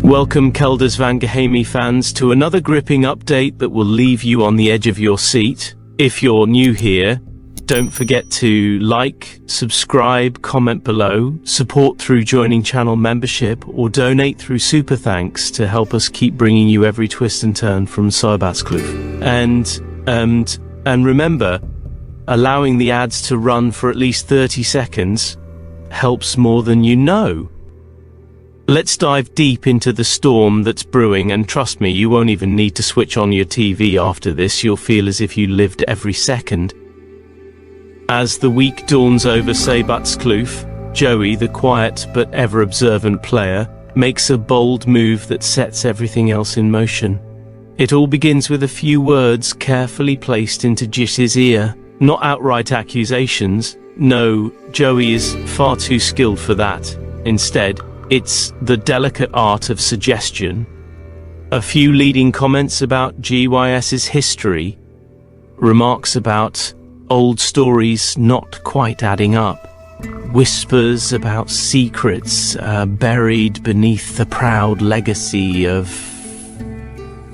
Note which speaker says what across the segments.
Speaker 1: Welcome Kelders van Geheimen fans to another gripping update that will leave you on the edge of your seat. If you're new here, don't forget to like, subscribe, comment below, support through joining channel membership, or donate through super thanks to help us keep bringing you every twist and turn from Sabbatskloof. And remember, allowing the ads to run for at least 30 seconds helps more than you know. Let's dive deep into the storm that's brewing, and trust me, you won't even need to switch on your TV after this. You'll feel as if you lived every second. As the week dawns over Sabbatskloof, Joey, the quiet but ever-observant player, makes a bold move that sets everything else in motion. It all begins with a few words carefully placed into Jis's ear. Not outright accusations. No, Joey is far too skilled for that. Instead, it's the delicate art of suggestion. A few leading comments about GYS's history, remarks about old stories not quite adding up, whispers about secrets buried beneath the proud legacy of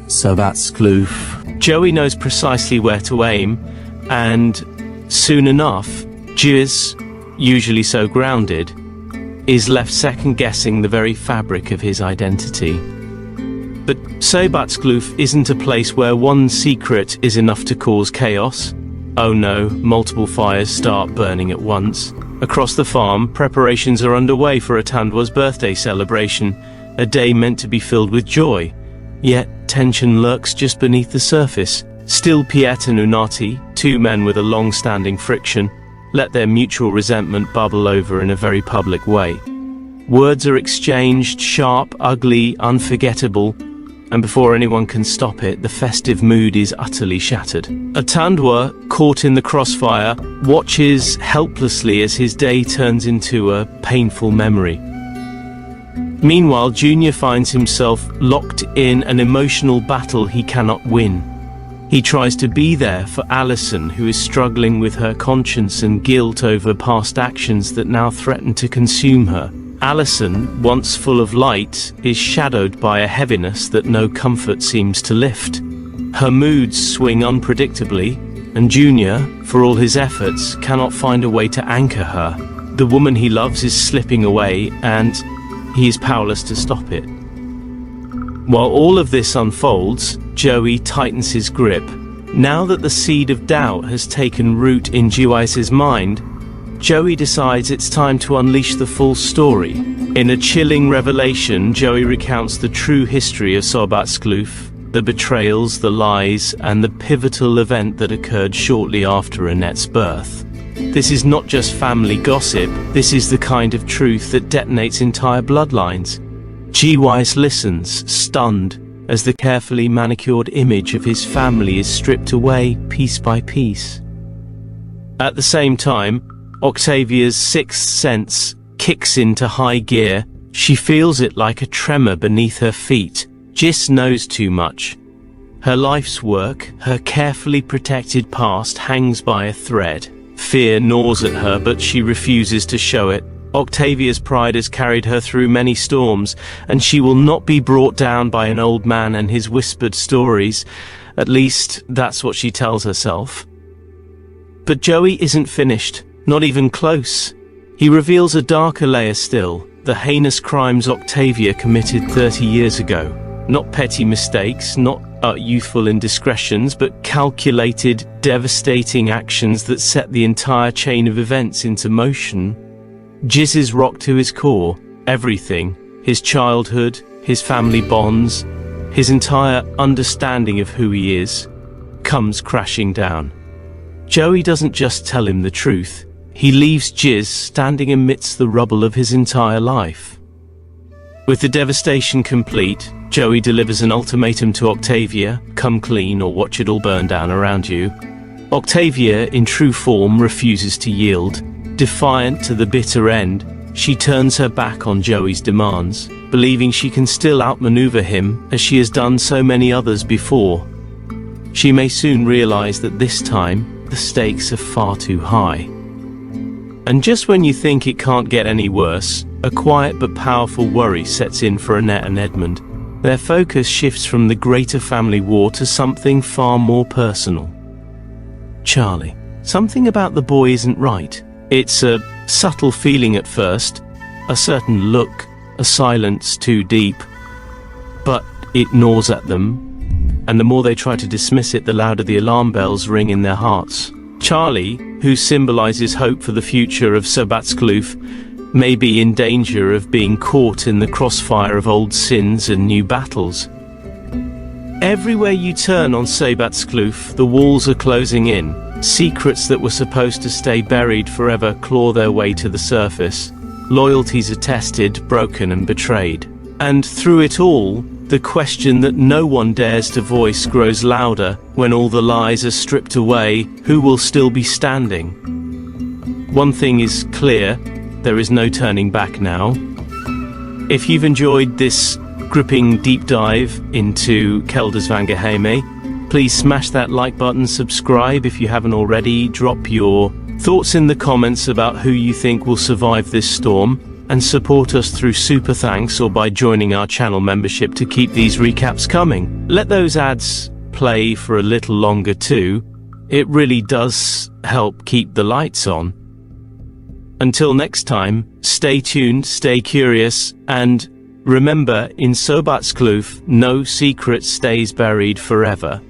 Speaker 1: Sabbatskloof. Joey knows precisely where to aim, and soon enough, Jis, usually so grounded, is left second-guessing the very fabric of his identity. But Sabbatskloof isn't a place where one secret is enough to cause chaos. Oh no, multiple fires start burning at once. Across the farm, preparations are underway for Atandwa's birthday celebration, a day meant to be filled with joy. Yet tension lurks just beneath the surface. Still, Piet and Unati, two men with a long-standing friction, let their mutual resentment bubble over in a very public way. Words are exchanged, sharp, ugly, unforgettable, and before anyone can stop it, the festive mood is utterly shattered. Atandwa, caught in the crossfire, watches helplessly as his day turns into a painful memory. Meanwhile, Junior finds himself locked in an emotional battle he cannot win. He tries to be there for Allison, who is struggling with her conscience and guilt over past actions that now threaten to consume her. Allison, once full of light, is shadowed by a heaviness that no comfort seems to lift. Her moods swing unpredictably, and Junior, for all his efforts, cannot find a way to anchor her. The woman he loves is slipping away, and he is powerless to stop it. While all of this unfolds, Joey tightens his grip. Now that the seed of doubt has taken root in GYS's mind, Joey decides it's time to unleash the full story. In a chilling revelation, Joey recounts the true history of Sabbatskloof, the betrayals, the lies, and the pivotal event that occurred shortly after Annette's birth. This is not just family gossip, this is the kind of truth that detonates entire bloodlines. GYS listens, stunned, as the carefully manicured image of his family is stripped away piece by piece. At the same time, Octavia's sixth sense kicks into high gear. She feels it like a tremor beneath her feet. Jis knows too much. Her life's work, her carefully protected past hangs by a thread. Fear gnaws at her, but she refuses to show it. Octavia's pride has carried her through many storms, and she will not be brought down by an old man and his whispered stories. At least, that's what she tells herself. But Joey isn't finished, not even close. He reveals a darker layer still, the heinous crimes Octavia committed 30 years ago. Not petty mistakes, not youthful indiscretions, but calculated, devastating actions that set the entire chain of events into motion. Jis is rocked to his core. Everything, his childhood, his family bonds, his entire understanding of who he is, comes crashing down. Joey doesn't just tell him the truth, he leaves Jis standing amidst the rubble of his entire life. With the devastation complete, Joey delivers an ultimatum to Octavia: come clean or watch it all burn down around you. Octavia, in true form, refuses to yield. Defiant to the bitter end, she turns her back on Joey's demands, believing she can still outmaneuver him as she has done so many others before. She may soon realize that this time, the stakes are far too high. And just when you think it can't get any worse, a quiet but powerful worry sets in for Annette and Edmund. Their focus shifts from the greater family war to something far more personal. Charlie. Something about the boy isn't right. It's a subtle feeling at first, a certain look, a silence too deep. But it gnaws at them, and the more they try to dismiss it, the louder the alarm bells ring in their hearts. Charlie, who symbolizes hope for the future of Sabbatskloof, may be in danger of being caught in the crossfire of old sins and new battles. Everywhere you turn on Sabbatskloof, the walls are closing in. Secrets that were supposed to stay buried forever claw their way to the surface. Loyalties are tested, broken and betrayed. And through it all, the question that no one dares to voice grows louder. When all the lies are stripped away, who will still be standing? One thing is clear, there is no turning back now. If you've enjoyed this gripping deep dive into Kelders van Geheime, please smash that like button, subscribe if you haven't already, drop your thoughts in the comments about who you think will survive this storm, and support us through super thanks or by joining our channel membership to keep these recaps coming. Let those ads play for a little longer too. It really does help keep the lights on. Until next time, stay tuned, stay curious, and remember, in Sabbatskloof, no secret stays buried forever.